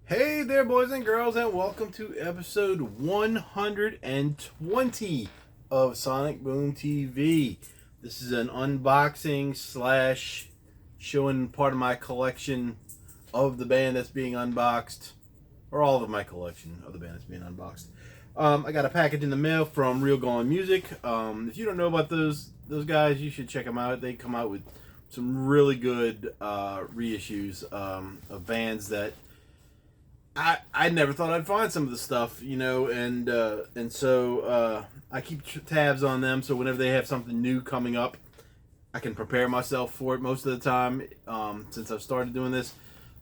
Hey there, boys and girls, and welcome to episode 120 of Sonic Boom TV. This is an unboxing slash showing part of my collection of the band that's being unboxed, or all of my collection of the band that's being unboxed. I got a package in the mail from Real Gone Music. If you don't know about those guys, you should check them out. They come out with some really good reissues of bands that I never thought I'd find some of the stuff, and so I keep tabs on them. So whenever they have something new coming up, I can prepare myself for it most of the time. Since I've started doing this,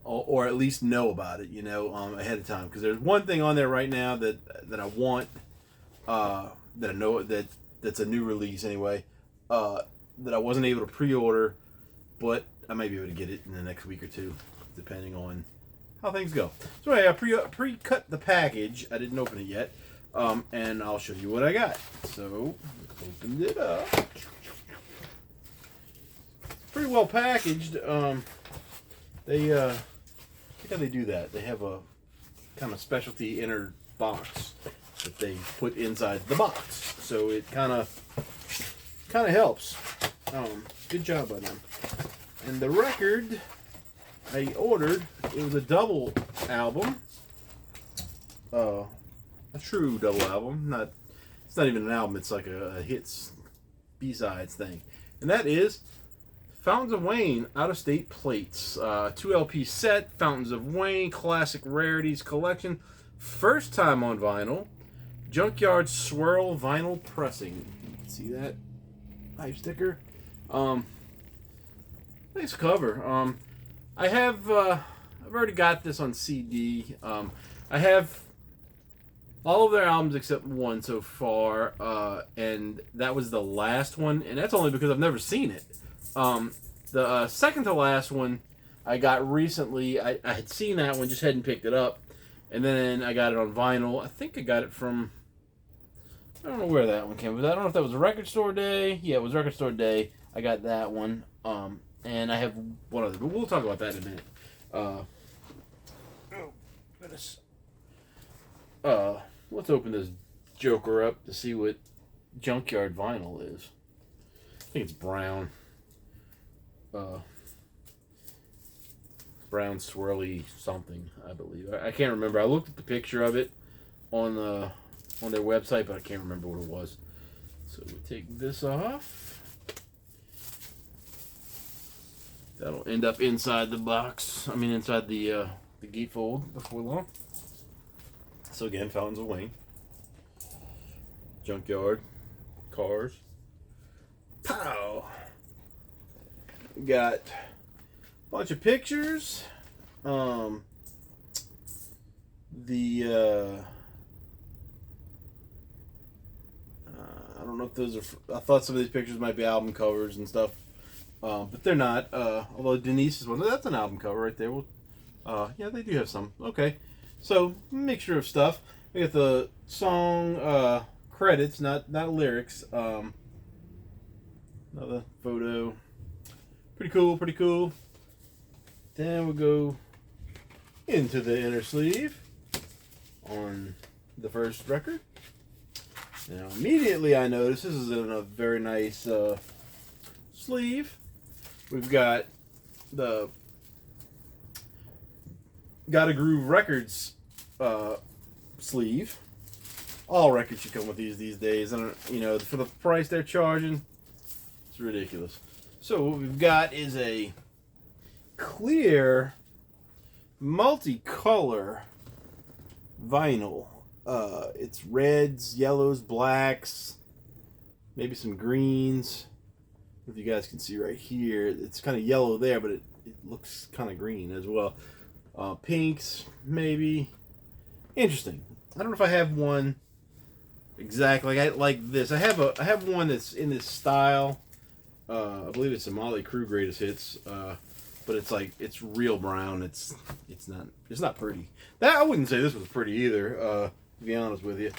or at least know about it, ahead of time. Because there's one thing on there right now that I want, that I know that's a new release anyway, that I wasn't able to pre-order, but I might be able to get it in the next week or two, depending on how things go. So anyway, I pre-cut the package. I didn't open it yet, and I'll show you what I got. So, opened it up. Pretty well packaged. They look how they do that. They have a kind of specialty inner box that they put inside the box, so it kind of helps. Good job by them. And the record I ordered, it was a double album, a true double album. It's not even an album. It's like a hits, B-sides thing, and that is Fountains of Wayne Out of State Plates, 2 LP set, Fountains of Wayne Classic Rarities Collection, first time on vinyl, Junkyard Swirl vinyl pressing. You can see that nice sticker. Nice cover. I've already got this on CD. I have all of their albums except one so far, and that was the last one, and that's only because I've never seen it. The second to last one I got recently. I had seen that one, just hadn't picked it up, and then I got it on vinyl. I think I got it from, I don't know where that one came from. I don't know if that was a record store day. Yeah, it was record store day. I got that one. And I have one other, but we'll talk about that in a minute. Oh, goodness. Let's open this joker up to see what Junkyard vinyl is. I think it's brown. Brown swirly something, I believe. I can't remember. I looked at the picture of it on their website, but I can't remember what it was. So we take this off. That'll end up inside the box. I mean, inside the gatefold before long. So again, Fountains of Wayne, Junkyard, Cars. Pow! Got a bunch of pictures. I don't know if those are. I thought some of these pictures might be album covers and stuff. But they're not. Although Denise's one, that's an album cover right there. Well, yeah, they do have some. Okay, so mixture of stuff. We got the song credits, not lyrics. Another photo. Pretty cool. Then we'll go into the inner sleeve on the first record. Now immediately I notice this is in a very nice sleeve. We've got the Gotta Groove Records sleeve. All records should come with these days. I don't, for the price they're charging, it's ridiculous. So what we've got is a clear, multicolor vinyl. It's reds, yellows, blacks, maybe some greens. If you guys can see right here, it's kind of yellow there, but it looks kind of green as well. Pinks, maybe. Interesting. I don't know if I have one exactly like this. I have one that's in this style. I believe it's a Motley Crue Greatest Hits, but it's real brown. It's not pretty. That I wouldn't say this was pretty either. To be honest with you.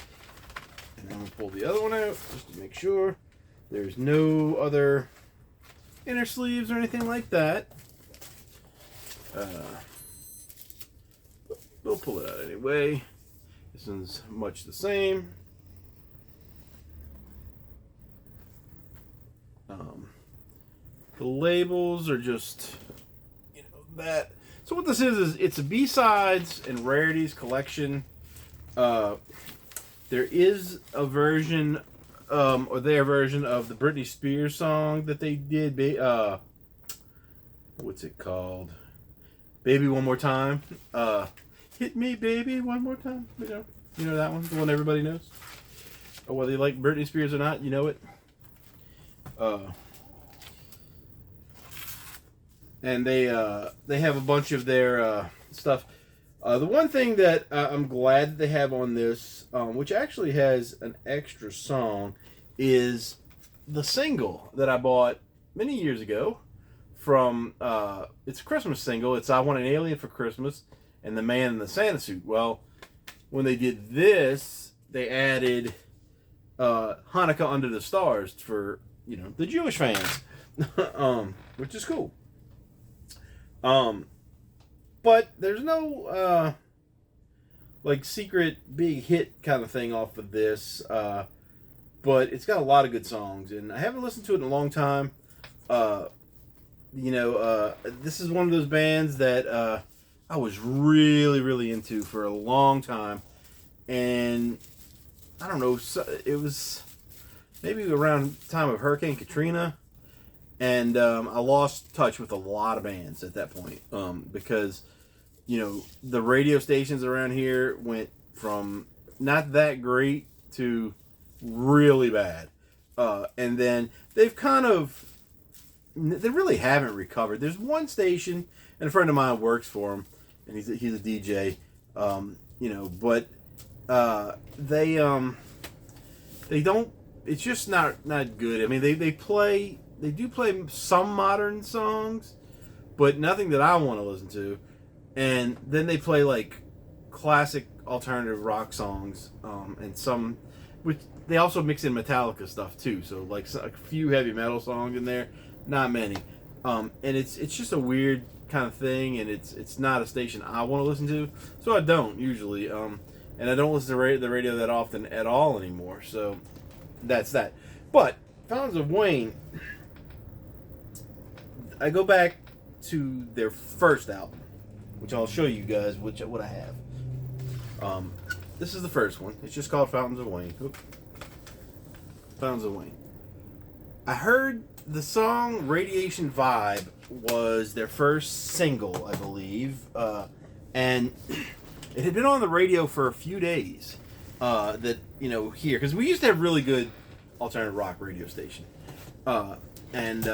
And then we'll pull the other one out just to make sure. There's no other inner sleeves or anything like that. We'll pull it out anyway. This one's much the same. The labels are just, that. So what this is it's a B-sides and rarities collection. There is a version, or their version of the Britney Spears song that they did. What's it called? Baby One More Time. Hit me, baby, one more time. You know that one, the one everybody knows. Or whether you like Britney Spears or not, you know it. And they have a bunch of their stuff. The one thing that I'm glad that they have on this, which actually has an extra song, is the single that I bought many years ago from, it's a Christmas single. It's I Want an Alien for Christmas and The Man in the Santa Suit. Well, when they did this, they added Hanukkah Under the Stars for, the Jewish fans, which is cool. But there's no secret big hit kind of thing off of this. But it's got a lot of good songs, and I haven't listened to it in a long time. This is one of those bands that I was really, really into for a long time, and I don't know. It was maybe around the time of Hurricane Katrina. And I lost touch with a lot of bands at that point because, the radio stations around here went from not that great to really bad. And then they really haven't recovered. There's one station, and a friend of mine works for him, and he's a DJ, but they don't, it's just not good. I mean, they do play some modern songs, but nothing that I want to listen to. And then they play classic alternative rock songs, and some, which they also mix in Metallica stuff too. So a few heavy metal songs in there, not many. And it's just a weird kind of thing, and it's not a station I want to listen to, so I don't usually. And I don't listen to the radio that often at all anymore. So that's that. But Fountains of Wayne, I go back to their first album, which I'll show you guys what I have. This is the first one. It's just called Fountains of Wayne. Fountains of Wayne. I heard the song Radiation Vibe was their first single, I believe, and it had been on the radio for a few days. Here, because we used to have really good alternative rock radio station, and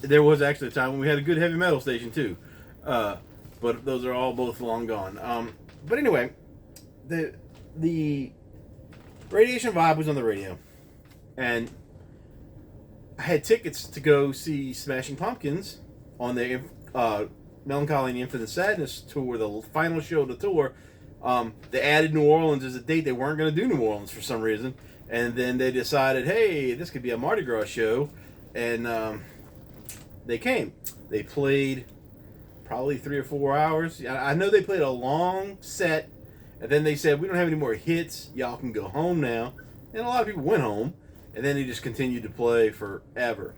there was actually a time when we had a good heavy metal station too, but those are all both long gone. But anyway, the Radiation Vibe was on the radio, and I had tickets to go see Smashing Pumpkins on the Melancholy and Infinite Sadness tour, the final show of the tour. They added New Orleans as a date. They weren't going to do New Orleans for some reason, and then they decided, hey, this could be a Mardi Gras show, and they came. They played probably 3 or 4 hours. I know they played a long set, and then they said, we don't have any more hits. Y'all can go home now. And a lot of people went home, and then they just continued to play forever.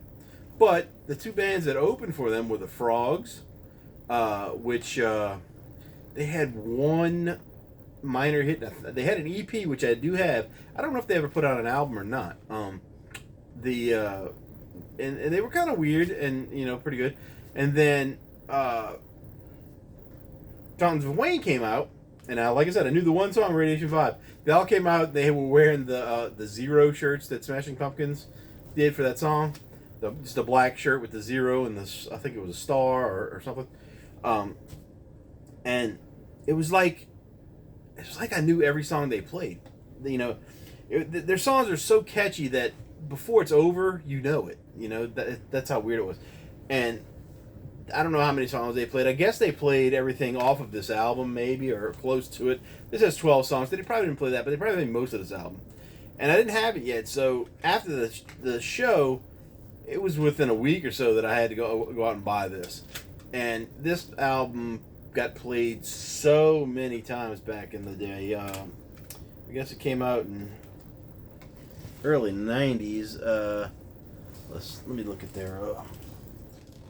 But the two bands that opened for them were the Frogs, which they had one minor hit. They had an EP, which I do have. I don't know if they ever put out an album or not. And they were kind of weird and pretty good. And then Fountains of Wayne came out, and like I said, I knew the one song, Radiation Vibe. They all came out. They were wearing the Zero shirts that Smashing Pumpkins did for that song. Just a black shirt with the zero and I think it was a star or something. And it was like I knew every song they played. Their songs are so catchy that before it's over, you know it. That's how weird it was. And I don't know how many songs they played. I guess they played everything off of this album, maybe, or close to it. This has 12 songs. They probably didn't play that, but they probably played most of this album. And I didn't have it yet, so after the show, it was within a week or so that I had to go out and buy this. And this album got played so many times back in the day. I guess it came out in early '90s. Let me look at their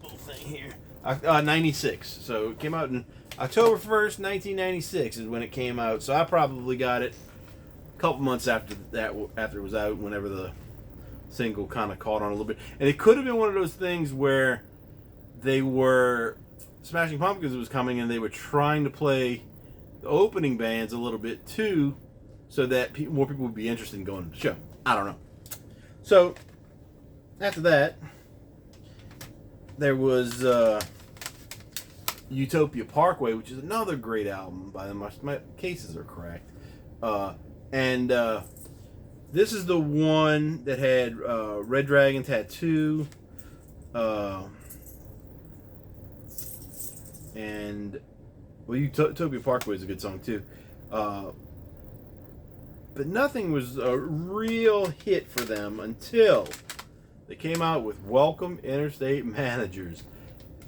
little thing here. 96. So it came out in October 1st, 1996 is when it came out. So I probably got it a couple months after that, after it was out, whenever the single kind of caught on a little bit. And it could have been one of those things where they were Smashing Pumpkins was coming and they were trying to play the opening bands a little bit too, so that more people would be interested in going to the show. I don't know. So after that, there was Utopia Parkway, which is another great album by them. My cases are cracked. And this is the one that had Red Dragon Tattoo. And Utopia Parkway is a good song too. But nothing was a real hit for them until they came out with Welcome Interstate Managers.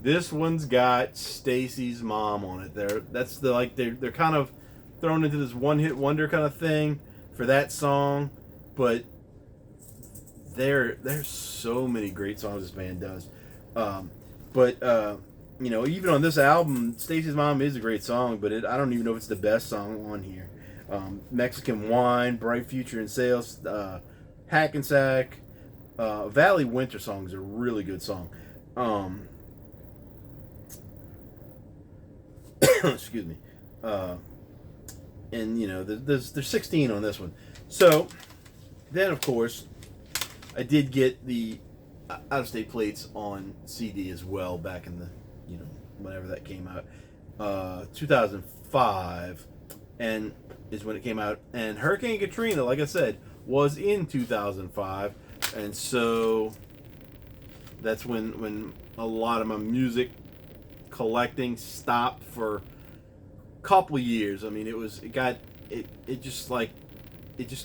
This one's got Stacy's mom on it. They're kind of thrown into this one-hit wonder kind of thing for that song, but there's so many great songs this band does. Even on this album, Stacy's Mom is a great song, but I don't even know if it's the best song on here. Mexican Wine, Bright Future in Sales, Hackensack, Valley Winter Song is a really good song. Excuse me. There's 16 on this one. So, then of course, I did get the out-of-state plates on CD as well back in the, whenever that came out. 2005 and is when it came out. And Hurricane Katrina, like I said, was in 2005. And so that's when a lot of my music collecting stopped for a couple of years. I mean, it just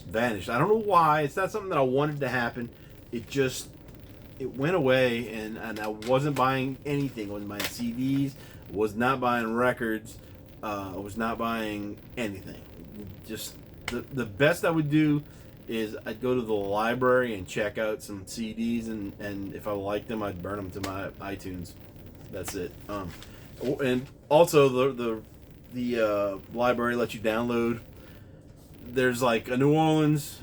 vanished. I don't know why. It's not something that I wanted to happen. It went away, and I wasn't buying anything. I wasn't buying CDs. I was not buying records. I was not buying anything. Just the best I would do is I'd go to the library and check out some CDs, and if I liked them, I'd burn them to my iTunes. That's it. And also the library lets you download. There's like a New Orleans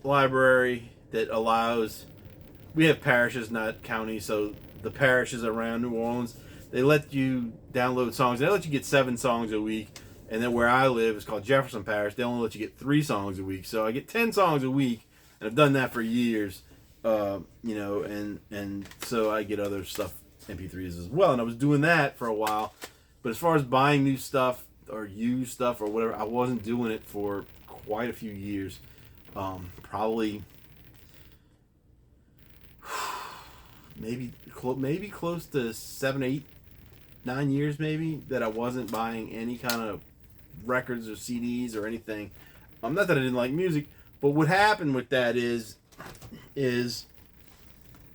library that allows. We have parishes, not counties, so the parishes around New Orleans, they let you download songs. They let you get 7 songs a week. And then where I live is called Jefferson Parish. They only let you get 3 songs a week. So I get 10 songs a week, and I've done that for years. And so I get other stuff, MP3s as well. And I was doing that for a while. But as far as buying new stuff or used stuff or whatever, I wasn't doing it for quite a few years. Probably maybe close to 7, 8, 9 years maybe that I wasn't buying any kind of records or CDs or anything. Not that I didn't like music, but what happened with that is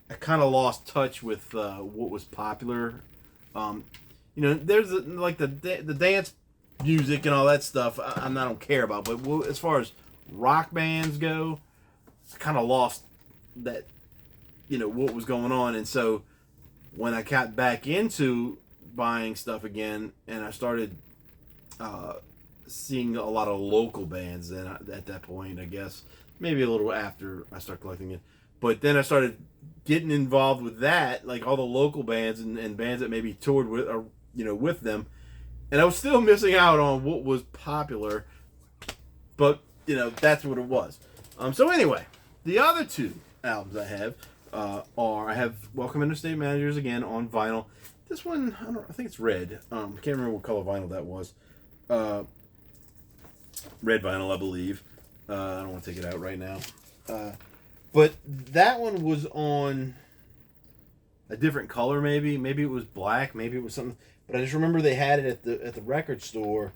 I kind of lost touch with what was popular. There's the dance music and all that stuff I don't care about, but as far as rock bands go, I kind of lost that, what was going on. And so when I got back into buying stuff again, and I started seeing a lot of local bands, then at that point, I guess maybe a little after I started collecting it, but then I started getting involved with that, like all the local bands and bands that maybe toured with or with them, and I was still missing out on what was popular, but that's what it was. So anyway, the other 2 albums I have I have Welcome Interstate Managers again on vinyl. This one, I think it's red. I can't remember what color vinyl that was. Red vinyl, I believe. I don't want to take it out right now. But that one was on a different color, maybe. Maybe it was black. Maybe it was something. But I just remember they had it at the record store,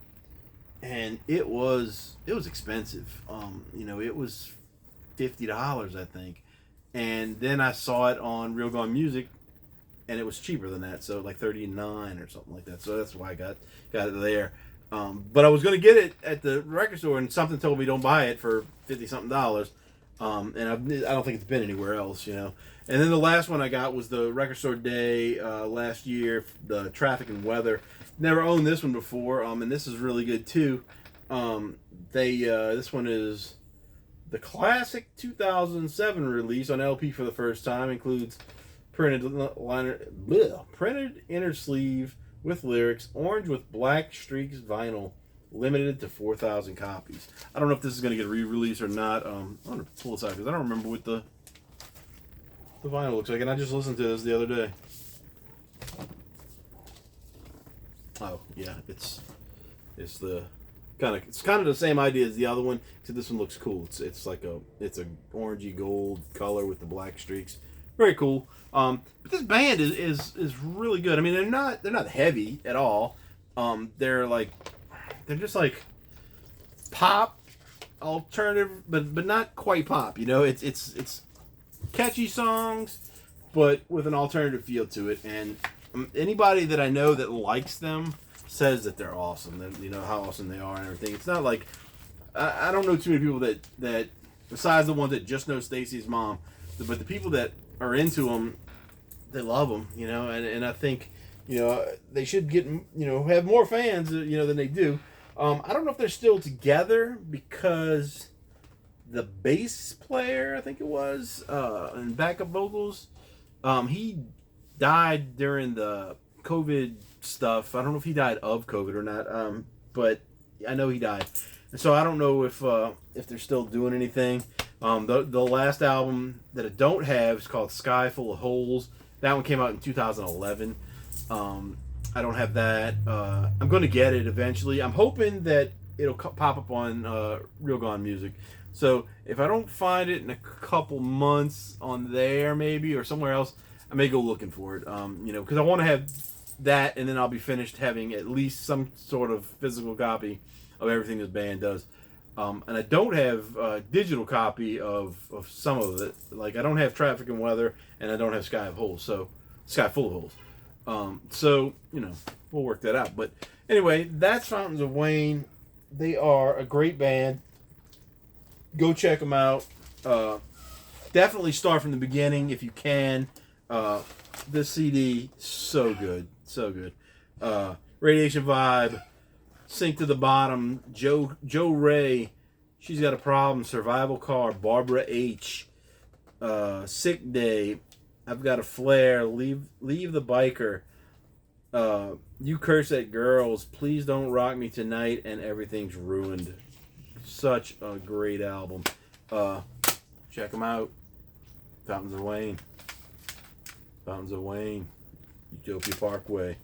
and it was expensive. It was $50, I think. And then I saw it on Real Gone Music and it was cheaper than that, so like 39 or something like that. So that's why I got it there. But I was going to get it at the record store, and something told me don't buy it for $50-something. And I don't think it's been anywhere else, you know. And then the last one I got was the Record Store Day last year, the Traffic and Weather. Never owned this one before, and this is really good too. This one is the classic 2007 release on LP for the first time. Includes printed inner sleeve with lyrics, orange with black streaks vinyl, limited to 4,000 copies. I don't know if this is going to get re-released or not. I'm going to pull this out because I don't remember what the vinyl looks like, and I just listened to this the other day. Oh yeah, it's kind of the same idea as the other one, except this one looks cool. It's like a orangey gold color with the black streaks. Very cool. But this band is really good. I mean, they're not heavy at all. They're just like pop alternative, but not quite pop. You know, it's catchy songs, but with an alternative feel to it. And anybody that I know that likes them says that they're awesome. That, you know, how awesome they are and everything. It's not like I don't know too many people that besides the ones that just know Stacy's mom, but the people that are into them, they love them. You know, and I think, you know, they should get, you know, have more fans, you know, than they do. I don't know if they're still together because the bass player, I think it was, and backup vocals, he died during the COVID stuff. I don't know if he died of COVID or not, but I know he died. And so I don't know if they're still doing anything. The last album that I don't have is called Sky Full of Holes. That one came out in 2011. I don't have that. I'm going to get it eventually. I'm hoping that it'll pop up on Real Gone Music. So if I don't find it in a couple months on there maybe or somewhere else, I may go looking for it. You know, because I want to have that, and then I'll be finished having at least some sort of physical copy of everything this band does. And I don't have a digital copy of some of it. Like I don't have Traffic and Weather, and I don't have Sky Full of Holes. So, you know, we'll work that out. But anyway, that's Fountains of Wayne. They are a great band. Go check them out. Definitely start from the beginning if you can. This CD, so good. So good. Radiation Vibe, Sink to the Bottom, Joe Ray, She's Got a Problem, Survival Car, Barbara H, Sick Day, I've Got a Flare, Leave the Biker, You Curse at Girls, Please Don't Rock Me Tonight, and Everything's Ruined. Such a great album. Check them out. Fountains of Wayne. Fountains of Wayne. Utopia Parkway.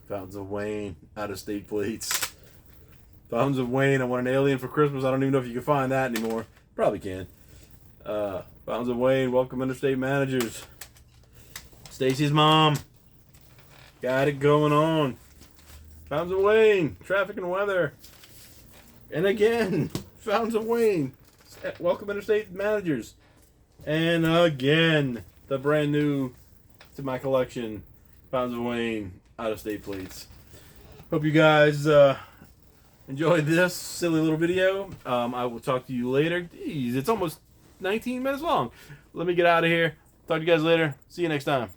Fountains of Wayne. Out of State Plates. Fountains of Wayne. I Want an Alien for Christmas. I don't even know if you can find that anymore. Probably can. Fountains of Wayne. Welcome Interstate Managers. Stacy's Mom. Got it going on. Fountains of Wayne. Traffic and Weather. And again, Fountains of Wayne. Welcome Interstate Managers. And again, the brand new to my collection, Fountains of Wayne, Out of State Plates. Hope you guys enjoyed this silly little video. I will talk to you later. Jeez, it's almost 19 minutes long. Let me get out of here. Talk to you guys later. See you next time.